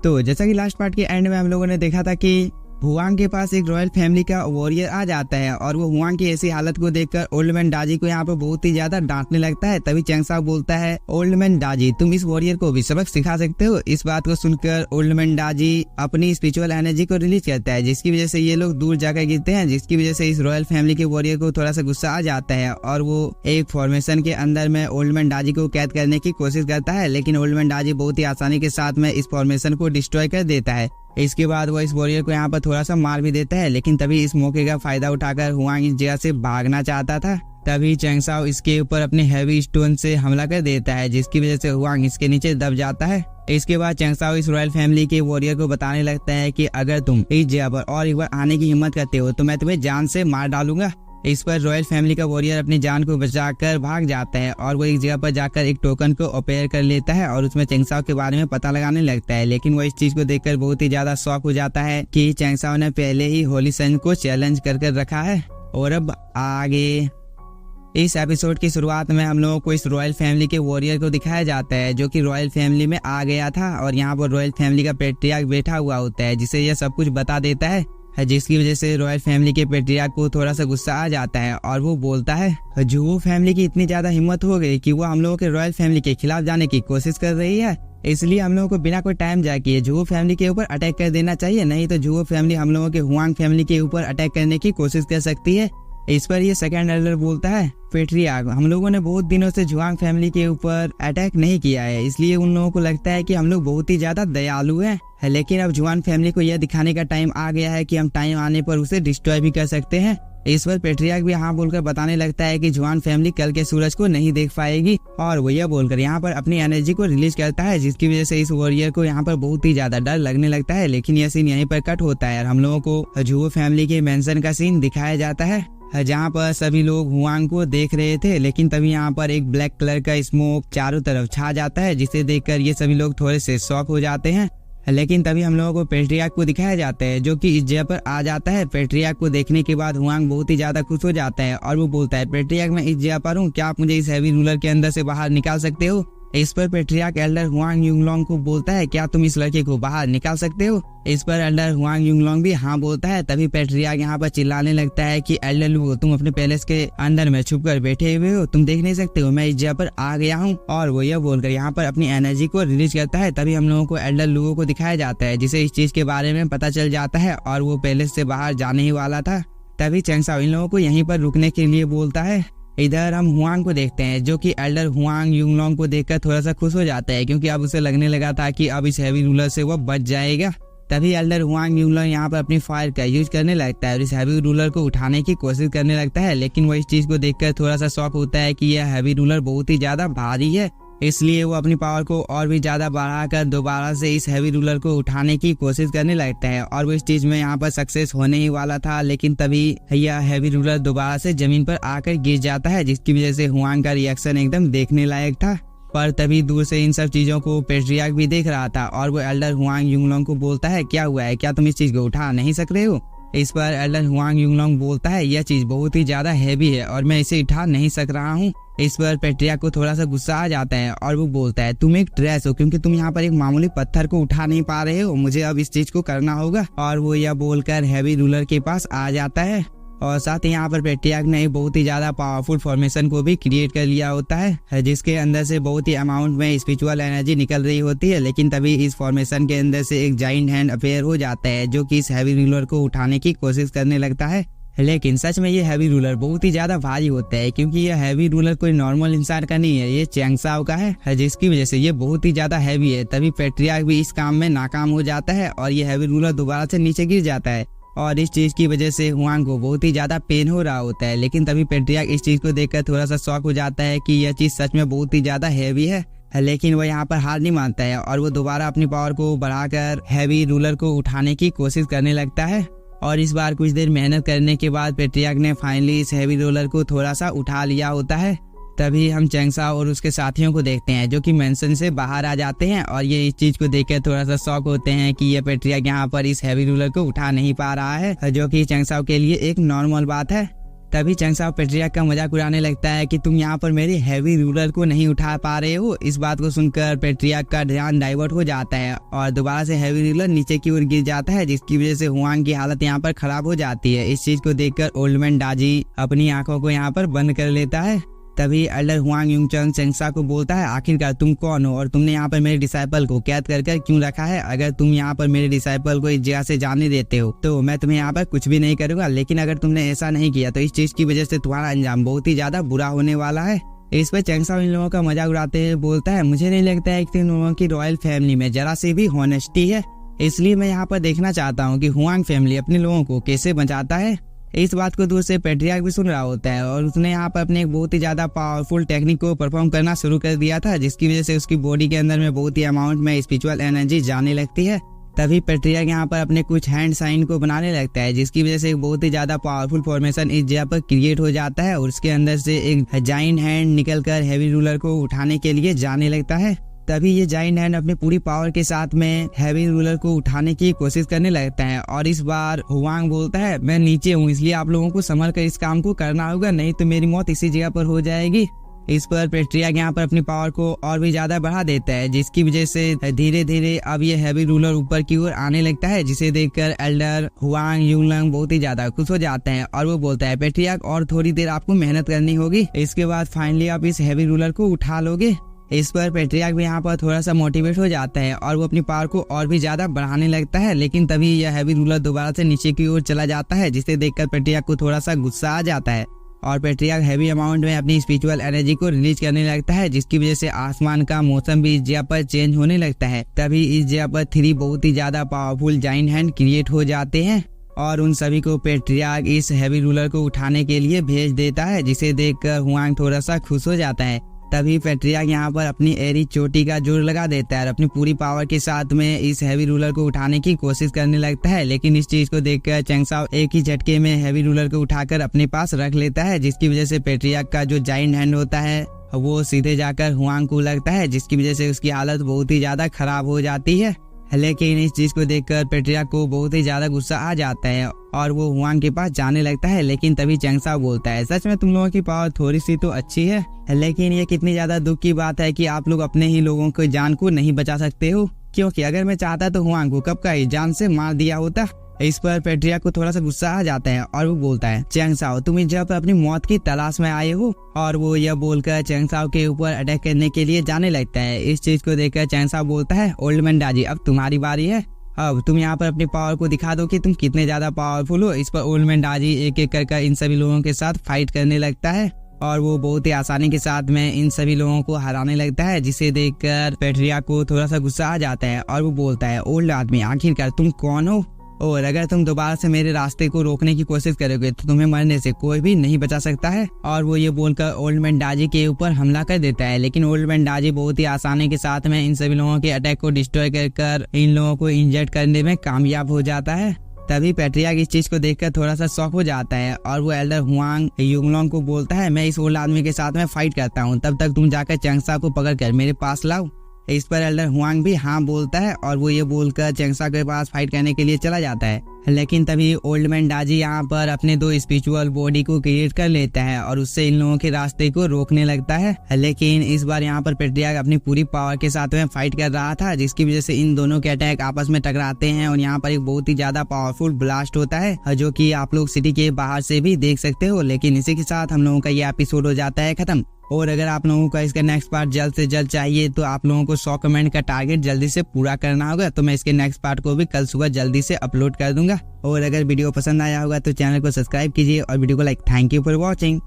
तो जैसा कि लास्ट पार्ट के एंड में हम लोगों ने देखा था कि हुआंग के पास एक रॉयल फैमिली का वॉरियर आ जाता है और वो हुआंग की ऐसी हालत को देखकर ओल्ड मैन दाजी को यहाँ पर बहुत ही ज्यादा डांटने लगता है। तभी चैंगसाओ बोलता है, ओल्ड मैन दाजी तुम इस वॉरियर को भी सबक सिखा सकते हो। इस बात को सुनकर ओल्ड मैन दाजी अपनी स्पिरिचुअल एनर्जी को रिलीज करता है, जिसकी वजह से ये लोग दूर जाकर गिरते हैं, जिसकी वजह से इस रॉयल फैमिली के वॉरियर को थोड़ा सा गुस्सा आ जाता है और वो एक फॉर्मेशन के अंदर में ओल्ड मैन दाजी को कैद करने की कोशिश करता है। लेकिन ओल्ड मैन दाजी बहुत ही आसानी के साथ में इस फॉर्मेशन को डिस्ट्रॉय कर देता है। इसके बाद वो इस वॉरियर को यहाँ पर थोड़ा सा मार भी देता है, लेकिन तभी इस मौके का फायदा उठाकर हुआंग इस जगह से भागना चाहता था। तभी चैंगसाओ इसके ऊपर अपने हैवी स्टोन से हमला कर देता है, जिसकी वजह से हुआंग इसके नीचे दब जाता है। इसके बाद चैंगसाओ इस रॉयल फैमिली के वॉरियर को बताने लगता है कि अगर तुम इस जगह पर और एक बार आने की हिम्मत करते हो तो मैं तुम्हें जान से मार डालूंगा। इस पर रॉयल फैमिली का वॉरियर अपनी जान को बचाकर भाग जाता है और वो एक जगह पर जाकर एक टोकन को ओपेयर कर लेता है और उसमें चैंगसाओ के बारे में पता लगाने लगता है। लेकिन वो इस चीज को देखकर बहुत ही ज्यादा शॉक हो जाता है कि चैंगसाओ ने पहले ही होली सन को चैलेंज कर रखा है। और अब आगे इस एपिसोड की शुरुआत में हम लोगों को इस रॉयल फैमिली के वॉरियर को दिखाया जाता है, जो कि रॉयल फैमिली में आ गया था और यहाँ पर रॉयल फैमिली का पेट्रियार्क बैठा हुआ होता है, जिसे यह सब कुछ बता देता है, जिसकी वजह से रॉयल फैमिली के पेट्रियार्क को थोड़ा सा गुस्सा आ जाता है और वो बोलता है जुवो फैमिली की इतनी ज्यादा हिम्मत हो गई कि वो हम लोगों के रॉयल फैमिली के खिलाफ जाने की कोशिश कर रही है, इसलिए हम लोगों को बिना कोई टाइम जाए किए जुवो फैमिली के ऊपर अटैक कर देना चाहिए, नहीं तो जुवो फैमिली हम लोगों के हुआंग फैमिली के ऊपर अटैक करने की कोशिश कर सकती है। इस पर ये सेकंड एल्डर बोलता है, पेट्रियार्क हम लोगों ने बहुत दिनों से जुआंग फैमिली के ऊपर अटैक नहीं किया है, इसलिए उन लोगों को लगता है कि हम लोग बहुत ही ज्यादा दयालु हैं। लेकिन अब जुआन फैमिली को यह दिखाने का टाइम आ गया है कि हम टाइम आने पर उसे डिस्ट्रॉय भी कर सकते हैं। इस पर पेट्रियार्क भी हाँ बोलकर बताने लगता है कि जुआन फैमिली कल के सूरज को नहीं देख पाएगी और वो यह बोलकर यहाँ पर अपनी एनर्जी को रिलीज करता है, जिसकी वजह से इस वॉरियर को यहाँ पर बहुत ही ज्यादा डर लगने लगता है। लेकिन यह सीन यहीं पर कट होता है और हम लोगों को जुवो फैमिली के मेंशन का सीन दिखाया जाता है, जहाँ पर सभी लोग हुआंग को देख रहे थे। लेकिन तभी यहाँ पर एक ब्लैक कलर का स्मोक चारों तरफ छा जाता है, जिसे देखकर ये सभी लोग थोड़े से शॉक हो जाते हैं। लेकिन तभी हम लोगों को पेट्रियार्क को दिखाया जाता है, जो कि इस जगह पर आ जाता है। पेट्रियार्क को देखने के बाद हुआंग बहुत ही ज्यादा खुश हो जाता है और वो बोलता है, पेट्रियार्क मैं इस जगह पर हूँ, क्या आप मुझे इस हैवी रूलर के अंदर से बाहर निकाल सकते हो। इस पर पेट्रियार्क एल्डर हुआंग युंगलोंग को बोलता है, क्या तुम इस लड़के को बाहर निकाल सकते हो। इस पर एल्डर हुआंग युंगलोंग भी हाँ बोलता है। तभी पेट्रियार्क यहाँ पर चिल्लाने लगता है कि एल्डर लुओ तुम अपने पैलेस के अंदर में छुप कर बैठे हुए हो, तुम देख नहीं सकते हो मैं इस जगह पर आ गया हूँ। और वो यह बोलकर यहाँ पर अपनी एनर्जी को रिलीज करता है। तभी हम लोगों को एल्डर लुओ को दिखाया जाता है, जिसे इस चीज के बारे में पता चल जाता है और वो पैलेस से बाहर जाने ही वाला था। तभी चैंगसाओ इन लोगों को यहीं पर रुकने के लिए बोलता है। इधर हम हुआंग को देखते हैं, जो कि एल्डर हुआंग युंगलोंग को देखकर थोड़ा सा खुश हो जाता है, क्योंकि अब उसे लगने लगा था कि अब इस हैवी रूलर से वो बच जाएगा। तभी एल्डर हुआंग युंगलोंग यहाँ पर अपनी फायर का यूज करने लगता है और इस हैवी रूलर को उठाने की कोशिश करने लगता है। लेकिन वो इस चीज को देखकर थोड़ा सा शॉक होता है कि यह हैवी रूलर बहुत ही ज्यादा भारी है, इसलिए वो अपनी पावर को और भी ज्यादा बढ़ाकर दोबारा से इस हैवी रूलर को उठाने की कोशिश करने लगता है और वो इस चीज में यहाँ पर सक्सेस होने ही वाला था। लेकिन तभी यह हैवी रूलर दोबारा से जमीन पर आकर गिर जाता है, जिसकी वजह से हुआंग का रिएक्शन एकदम देखने लायक था। पर तभी दूर से इन सब चीजों को पेट्रियार्क भी देख रहा था और वो एल्डर हुआंग युंगलोंग को बोलता है, क्या हुआ है, क्या तुम इस चीज को उठा नहीं सक रहे हो। इस पर एल्डर हुआंग युंगलोंग बोलता है, यह चीज बहुत ही ज्यादा हैवी है और मैं इसे उठा नहीं सक रहा हूँ। इस पर पेट्रियार्क को थोड़ा सा गुस्सा आ जाता है और वो बोलता है, तुम एक ट्रैश हो, क्योंकि तुम यहाँ पर एक मामूली पत्थर को उठा नहीं पा रहे हो, मुझे अब इस चीज को करना होगा। और वो यह बोलकर हैवी रूलर के पास आ जाता है और साथ ही यहाँ पर पेट्रियार्क ने बहुत ही ज्यादा पावरफुल फॉर्मेशन को भी क्रिएट कर लिया होता है, जिसके अंदर से बहुत ही अमाउंट में स्पिरिचुअल एनर्जी निकल रही होती है। लेकिन तभी इस फॉर्मेशन के अंदर से एक जाइंट हैंड अपेयर हो जाता है, जो कि इस हैवी रूलर को उठाने की कोशिश करने लगता है। लेकिन सच में ये हैवी रूलर बहुत ही ज्यादा भारी होता है, क्योंकि ये हैवी रूलर कोई नॉर्मल इंसान का नहीं है, ये चैंगसाओ का है, जिसकी वजह से ये बहुत ही ज्यादा हैवी है। तभी पेट्रियार्क भी इस काम में नाकाम हो जाता है और ये हैवी रूलर दोबारा से नीचे गिर जाता है और इस चीज की वजह से हुआंग को बहुत ही ज्यादा पेन हो रहा होता है। लेकिन तभी पेट्रियार्क इस चीज को देखकर थोड़ा सा शॉक हो जाता है कि यह चीज सच में बहुत ही ज्यादा हैवी है। लेकिन वो यहाँ पर हार नहीं मानता है और वो दोबारा अपनी पावर को बढ़ाकर हैवी रूलर को उठाने की कोशिश करने लगता है। और इस बार कुछ देर मेहनत करने के बाद पेट्रियार्क ने फाइनली इस हैवी रोलर को थोड़ा सा उठा लिया होता है। तभी हम चैंगसाओ और उसके साथियों को देखते हैं, जो कि मेंशन से बाहर आ जाते हैं और ये इस चीज को देखकर थोड़ा सा शॉक होते हैं कि ये पेट्रियार्क यहाँ पर इस हैवी रूलर को उठा नहीं पा रहा है, जो कि चैंगसाओ के लिए एक नॉर्मल बात है। तभी चैंगसाओ पेट्रियार्क का मजाक उड़ाने लगता है कि तुम यहाँ पर मेरे हैवी रूलर को नहीं उठा पा रहे हो। इस बात को सुनकर पेट्रियार्क का ध्यान डाइवर्ट हो जाता है और दोबारा से हैवी रूलर नीचे की ओर गिर जाता है, जिसकी वजह से हुआंग की हालत यहाँ पर खराब हो जाती है। इस चीज को देखकर ओल्ड मैन डाजी अपनी आंखों को यहाँ पर बंद कर लेता है। तभी एल्डर हुआंग यूंगचंग चैंगसा को बोलता है, आखिरकार तुम कौन हो और तुमने यहाँ पर मेरे डिसाइपल को कैद कर क्यों रखा है? अगर तुम यहाँ पर मेरे डिसाइपल को इस जगह से जाने देते हो तो मैं तुम्हें यहाँ पर कुछ भी नहीं करूंगा, लेकिन अगर तुमने ऐसा नहीं किया तो इस चीज की वजह से तुम्हारा अंजाम बहुत ही ज्यादा बुरा होने वाला है। इस पर चैंगसाओ इन लोगों का मजाक उड़ाते हुए बोलता है, मुझे नहीं लगता है कि इन लोगों की रॉयल फैमिली में जरा से भी हॉनेस्टी है, इसलिए मैं यहाँ पर देखना चाहता हूँ कि हुआंग फैमिली अपने लोगों को कैसे बचाता है। इस बात को दूर से पेट्रियार्क भी सुन रहा होता है और उसने यहाँ पर अपने एक बहुत ही ज्यादा पावरफुल टेक्निक को परफॉर्म करना शुरू कर दिया था, जिसकी वजह से उसकी बॉडी के अंदर में बहुत ही अमाउंट में स्पिरिचुअल एनर्जी जाने लगती है। तभी पेट्रियार्क यहाँ पर अपने कुछ हैंड साइन को बनाने लगता है, जिसकी वजह से एक बहुत ही ज्यादा पावरफुल फॉर्मेशन इस जगह पर क्रिएट हो जाता है और उसके अंदर से एक जाइंट हैंड निकलकर हैवी रूलर को उठाने के लिए जाने लगता है। तभी ये जाइंट हैंड अपनी पूरी पावर के साथ में हैवी रूलर को उठाने की कोशिश करने लगता है और इस बार हुआंग बोलता है, मैं नीचे हूँ इसलिए आप लोगों को संभल कर इस काम को करना होगा, नहीं तो मेरी मौत इसी जगह पर हो जाएगी। इस पर पेट्रियार्क यहाँ पर अपनी पावर को और भी ज्यादा बढ़ा देता है, जिसकी वजह से धीरे धीरे अब ये हैवी रूलर ऊपर की ओर आने लगता है, जिसे देखकर एल्डर हुआंग यूंगलंग बहुत ही ज्यादा खुश हो जाते हैं और वो बोलता है, पेट्रियार्क और थोड़ी देर आपको मेहनत करनी होगी, इसके बाद फाइनली आप इस हैवी रूलर को उठा लोगे। इस पर पेट्रियार्क भी यहाँ पर थोड़ा सा मोटिवेट हो जाता है और वो अपनी पावर को और भी ज्यादा बढ़ाने लगता है, लेकिन तभी यह हैवी रूलर दोबारा से नीचे की ओर चला जाता है, जिसे देखकर पेट्रियार्क को थोड़ा सा गुस्सा आ जाता है और पेट्रियार्क हैवी अमाउंट में अपनी स्पिरिचुअल एनर्जी को रिलीज करने लगता है, जिसकी वजह से आसमान का मौसम भी इस जगह पर चेंज होने लगता है। तभी इस जगह पर 3 बहुत ही ज्यादा पावरफुल जाइंट हैंड क्रिएट हो जाते हैं और उन सभी को पेट्रियार्क इस हैवी रूलर को उठाने के लिए भेज देता है, जिसे देखकर हुआंग थोड़ा सा खुश हो जाता है। तभी पेट्रियार्क यहाँ पर अपनी एरी चोटी का जोर लगा देता है और अपनी पूरी पावर के साथ में इस हैवी रूलर को उठाने की कोशिश करने लगता है, लेकिन इस चीज को देखकर चैंगसाओ एक ही झटके में हैवी रूलर को उठाकर अपने पास रख लेता है, जिसकी वजह से पेट्रियार्क का जो जाइंट हैंड होता है वो सीधे जाकर हुआंग को लगता है, जिसकी वजह से उसकी हालत बहुत ही ज्यादा खराब हो जाती है। लेकिन इस चीज को देखकर पेट्रियार्क को बहुत ही ज्यादा गुस्सा आ जाता है और वो हुआंग के पास जाने लगता है, लेकिन तभी चैंगसाओ बोलता है, सच में तुम लोगों की पावर थोड़ी सी तो अच्छी है, लेकिन ये कितनी ज्यादा दुख की बात है कि आप लोग अपने ही लोगों की जान को नहीं बचा सकते हो, क्योंकि अगर मैं चाहता तो हुआंग को कब का ही जान से मार दिया होता। इस पर पेट्रियार्क को थोड़ा सा गुस्सा आ जाता है और वो बोलता है, चैंगसाओ तुम इस जगह पर अपनी मौत की तलाश में आए हो, और वो यह बोलकर चैंगसाओ के ऊपर अटैक करने के लिए जाने लगता है। इस चीज को देखकर चैंगसाओ बोलता है, ओल्ड मैन डाजी अब तुम्हारी बारी है, अब तुम यहाँ पर अपनी पावर को दिखा दो कि तुम कितने ज्यादा पावरफुल हो। इस पर ओल्ड मैन डाजी एक एक कर इन सभी लोगों के साथ फाइट करने लगता है और वो बहुत ही आसानी के साथ में इन सभी लोगों को हराने लगता है, जिसे देखकर पेट्रियार्क को थोड़ा सा गुस्सा आ जाता है और वो बोलता है, ओल्ड आदमी आखिरकार तुम कौन हो, और अगर तुम दोबारा से मेरे रास्ते को रोकने की कोशिश करोगे तो तुम्हें मरने से कोई भी नहीं बचा सकता है। और वो ये बोलकर ओल्ड मैन डाजी के ऊपर हमला कर देता है, लेकिन ओल्ड मैन डाजी बहुत ही आसानी के साथ में इन सभी लोगों के अटैक को डिस्ट्रॉय कर इन लोगों को इंजर्ड करने में कामयाब हो जाता है। तभी पेट्रियार्क इस चीज को देखकर थोड़ा सा शॉक हो जाता है और वो एल्डर हुआंग यूंगलोंग को बोलता है, मैं इस ओल्ड आदमी के साथ में फाइट करता हूँ, तब तक तुम जाकर चैंगसाओ को पकड़ कर मेरे पास लाओ। इस पर एल्डर हुआंग भी हाँ बोलता है और वो ये बोलकर चैंगसाओ के पास फाइट करने के लिए चला जाता है, लेकिन तभी ओल्ड मैन डाजी यहाँ पर अपने 2 स्पिरिचुअल बॉडी को क्रिएट कर लेता है और उससे इन लोगों के रास्ते को रोकने लगता है। लेकिन इस बार यहाँ पर पेट्रियार्क अपनी पूरी पावर के साथ में फाइट कर रहा था, जिसकी वजह से इन दोनों के अटैक आपस में टकराते हैं और यहाँ पर एक बहुत ही ज्यादा पावरफुल ब्लास्ट होता है, जो कि आप लोग सिटी के बाहर से भी देख सकते हो। लेकिन इसी के साथ हम लोगों का ये एपिसोड हो जाता है खत्म। और अगर आप लोगों को इसका नेक्स्ट पार्ट जल्द से जल्द चाहिए तो आप लोगों को 100 कमेंट का टारगेट जल्दी से पूरा करना होगा, तो मैं इसके नेक्स्ट पार्ट को भी कल सुबह जल्दी से अपलोड कर दूंगा। और अगर वीडियो पसंद आया होगा तो चैनल को सब्सक्राइब कीजिए और वीडियो को like. Thank you for watching.